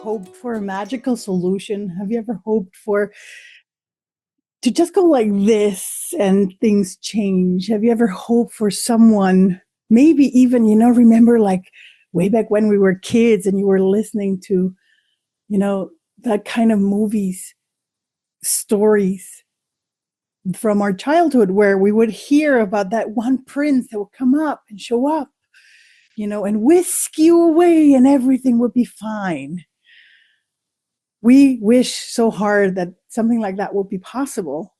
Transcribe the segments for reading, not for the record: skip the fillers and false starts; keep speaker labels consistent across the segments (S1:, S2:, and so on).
S1: hoped for a magical solution? Have you ever hoped for to just go like this and things change? Have you ever hoped for someone, maybe even, remember like way back when we were kids and you were listening to, that kind of movies, stories from our childhood where we would hear about that one prince that would come up and show up, and whisk you away and everything would be fine. We wish so hard that something like that would be possible,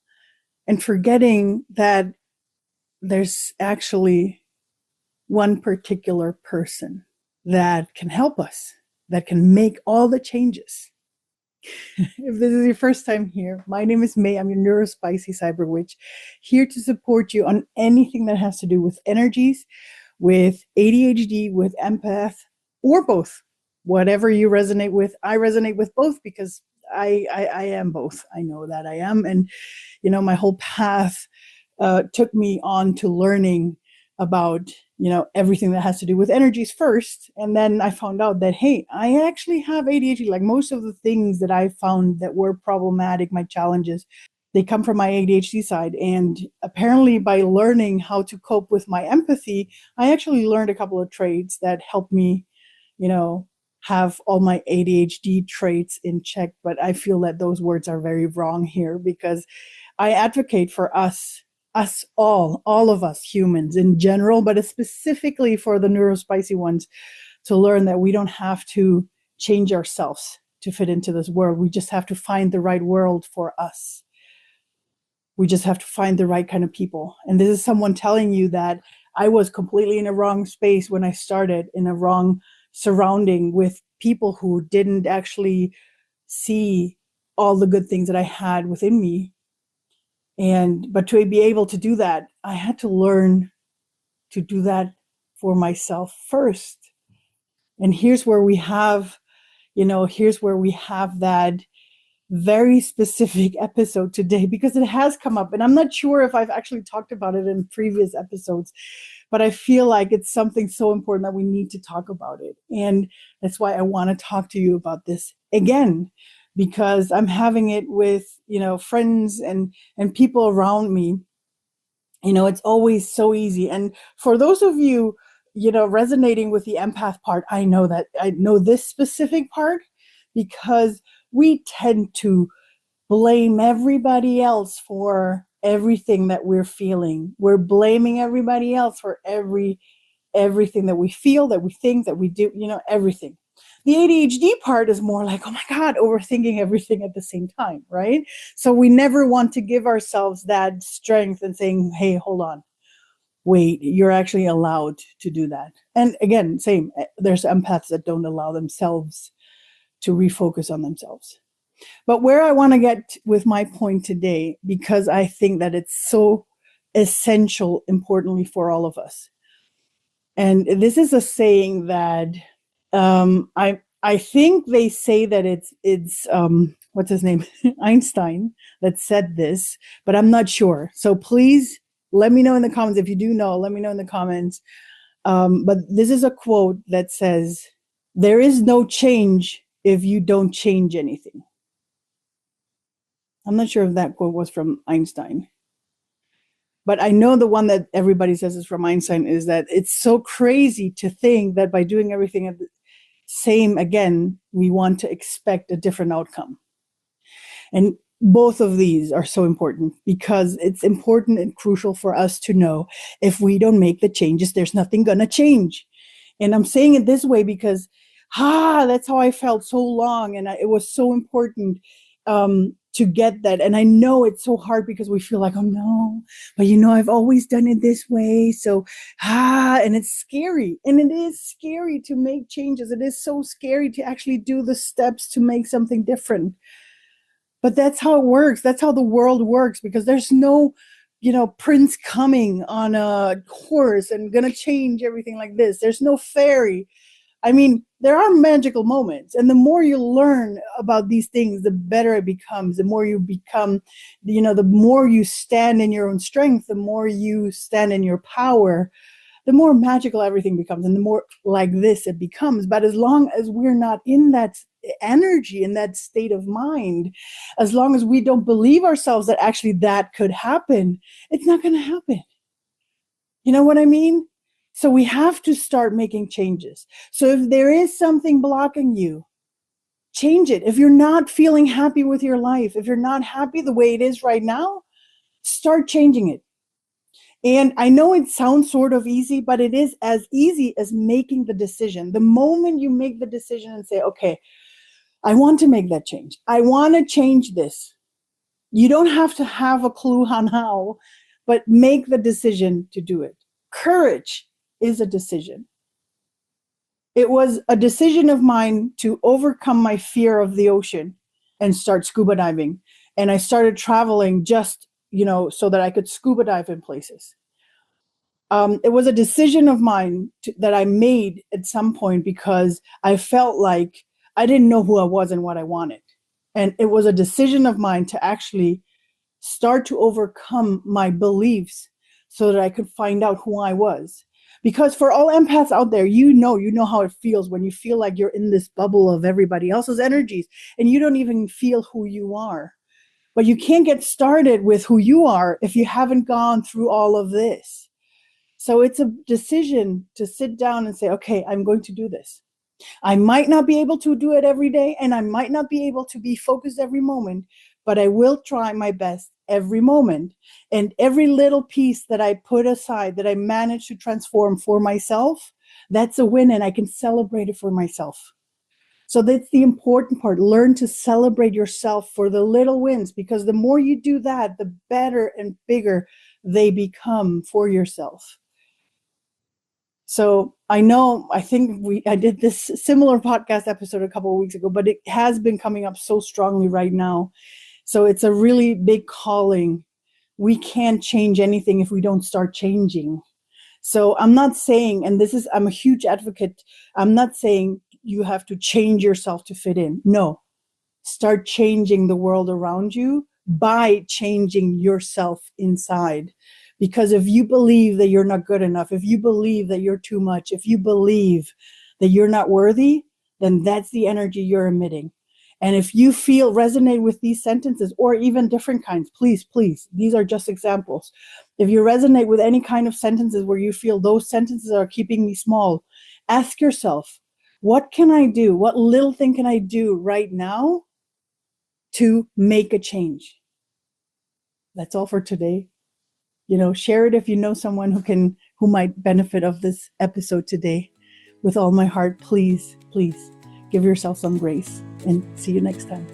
S1: and forgetting that there's actually one particular person that can help us, that can make all the changes. If this is your first time here, my name is May. I'm your Neurospicy Cyberwitch, here to support you on anything that has to do with energies, with ADHD, with empath, or both. Whatever you resonate with, I resonate with both because I am both. I know that I am. And, my whole path took me on to learning about, everything that has to do with energies first. And then I found out that, hey, I actually have ADHD. Like most of the things that I found that were problematic, my challenges, they come from my ADHD side. And apparently by learning how to cope with my empathy, I actually learned a couple of traits that helped me, have all my ADHD traits in check. But I feel that those words are very wrong here because I advocate for us all of us humans in general, but specifically for the neurospicy ones, to learn that we don't have to change ourselves to fit into this world. We just have to find the right world for us. We just have to find the right kind of people. And this is someone telling you that I was completely in a wrong space when I started, in a wrong surrounding with people who didn't actually see all the good things that I had within me. But to be able to do that, I had to learn to do that for myself first. And here's where we have that very specific episode today, because it has come up. And I'm not sure if I've actually talked about it in previous episodes, but I feel like it's something so important that we need to talk about it. And that's why I want to talk to you about this again, because I'm having it with, friends and people around me. It's always so easy. And for those of you, resonating with the empath part, I know this specific part because we tend to blame everybody else for everything that we're feeling. We're blaming everybody else for everything that we feel, that we think, that we do, everything. The ADHD part is more like, oh my God, overthinking everything at the same time, right? So we never want to give ourselves that strength and saying, hey, hold on, wait, you're actually allowed to do that. And again, same, there's empaths that don't allow themselves to refocus on themselves. But where I want to get with my point today, because I think that it's so essential, importantly for all of us. And this is a saying that I think they say that it's what's his name? Einstein that said this, but I'm not sure. So please let me know in the comments. If you do know, let me know in the comments. But this is a quote that says, there is no change if you don't change anything. I'm not sure if that quote was from Einstein, but I know the one that everybody says is from Einstein is that it's so crazy to think that by doing everything at the same again, we want to expect a different outcome. And both of these are so important because it's important and crucial for us to know if we don't make the changes, there's nothing going to change. And I'm saying it this way because, that's how I felt so long. And it was so important to get that. And I know it's so hard because we feel like, oh no, but I've always done it this way. So, and it's scary. And it is scary to make changes. It is so scary to actually do the steps to make something different. But that's how it works. That's how the world works, because there's no, prince coming on a horse and gonna change everything like this. There's no fairy. I mean, there are magical moments, and the more you learn about these things, the better it becomes. The more you become, the more you stand in your own strength, the more you stand in your power, the more magical everything becomes and the more like this it becomes. But as long as we're not in that energy, in that state of mind, as long as we don't believe ourselves that actually that could happen, it's not going to happen. You know what I mean? So we have to start making changes. So if there is something blocking you, change it. If you're not feeling happy with your life, if you're not happy the way it is right now, start changing it. And I know it sounds sort of easy, but it is as easy as making the decision. The moment you make the decision and say, okay, I want to make that change. I want to change this. You don't have to have a clue on how, but make the decision to do it. Courage is a decision. It was a decision of mine to overcome my fear of the ocean and start scuba diving. And I started traveling just, so that I could scuba dive in places. It was a decision of mine that I made at some point because I felt like I didn't know who I was and what I wanted. And it was a decision of mine to actually start to overcome my beliefs so that I could find out who I was. Because for all empaths out there, you know how it feels when you feel like you're in this bubble of everybody else's energies and you don't even feel who you are. But you can't get started with who you are if you haven't gone through all of this. So it's a decision to sit down and say, okay, I'm going to do this. I might not be able to do it every day, and I might not be able to be focused every moment, but I will try my best every moment. And every little piece that I put aside, that I manage to transform for myself, that's a win, and I can celebrate it for myself. So that's the important part. Learn to celebrate yourself for the little wins, because the more you do that, the better and bigger they become for yourself. So I think I did this similar podcast episode a couple of weeks ago, but it has been coming up so strongly right now. So it's a really big calling. We can't change anything if we don't start changing. So I'm not saying, and I'm a huge advocate, I'm not saying you have to change yourself to fit in. No, start changing the world around you by changing yourself inside. Because if you believe that you're not good enough, if you believe that you're too much, if you believe that you're not worthy, then that's the energy you're emitting. And if you resonate with these sentences, or even different kinds, please, these are just examples. If you resonate with any kind of sentences where you feel those sentences are keeping me small, ask yourself, what can I do? What little thing can I do right now to make a change? That's all for today. Share it if you know someone who might benefit of this episode today. With all my heart, please give yourself some grace, and see you next time.